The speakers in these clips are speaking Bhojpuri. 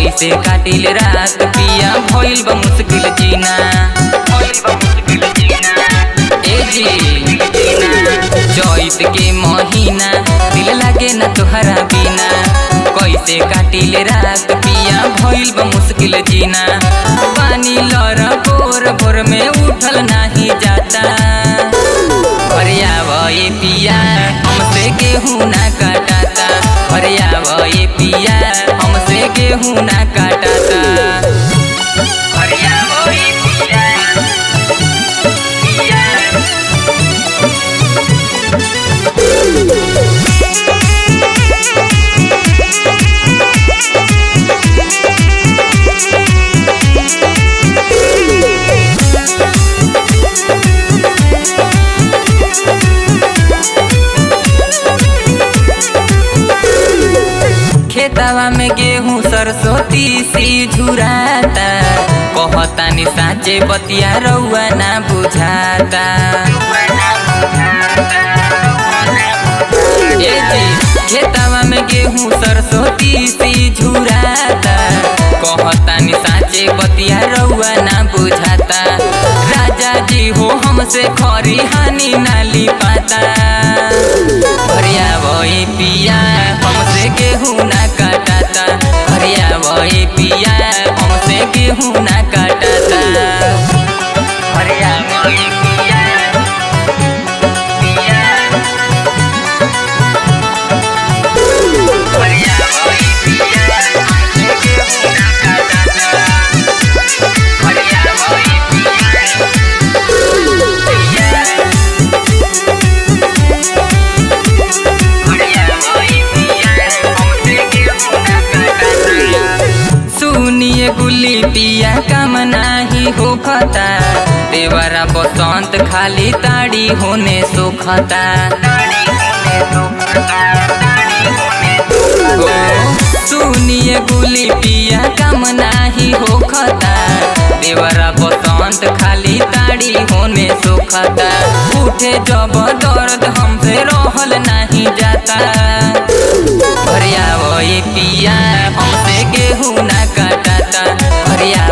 कैसे काटिल रात पिया भइल बा मुश्किल जीना, ए जी चैत के महीना दिल लागे ना तोहरा बिना। कैसे काटिल रात पिया भइल बा मुश्किल जीना। पानी लड़ भोर भोर में उठल नाही जाता। भरिया पिया हमसे गेहूं ना काटाता। भरिया पिया हमसे गेहूं ना काटाता। भरिया पिया खेतवा में गेहूं सरसों तीसी झुराता। कहतानी साचे बतिया रउआ ना बुझाता। खेतवा में गेहूं सरसों तीसी झुराता। कहतानी साचे बतिया रउआ ना बुझाता। राजा जी हो हमसे खरी हानि नाली पाता। भरिया पिया हमसे गेहूं ना काटाता। भरिया पिया हमसे गेहूं ना काटाता। भरिया पिया गुली पिया काम नाही होखता। देवरा बसंत खाली ताड़ी होने सोखता। सुनिए गुली पिया काम नाही होखता। देवरा बसंत खाली ताड़ी होने सोखता। उठे जब दर्द हमसे रहल नहीं जाता। भरिया पिया हमसे गेहूं ना काटाता। भरिया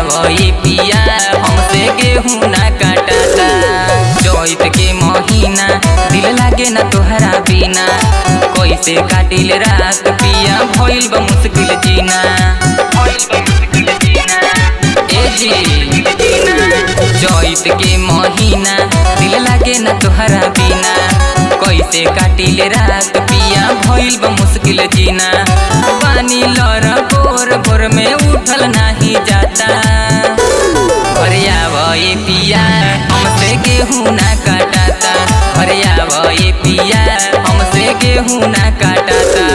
पिया हमसे गेहूं ना काटाता। चैत के महीना दिल लागे ना तोहरा बिना। कैसे काटिल रात पिया भइल बा मुश्किल जीना। ए जी चैत के महीना दिल लागे ना तोहरा बिना। कैसे काटिल रात पिया भइल बा मुश्किल जीना। पानी लड़ भोर भोर में उठल नाही जाता। भरिया पिया हमसे गेहूं ना काटाता। भरिया पिया हमसे गेहूं ना काटाता।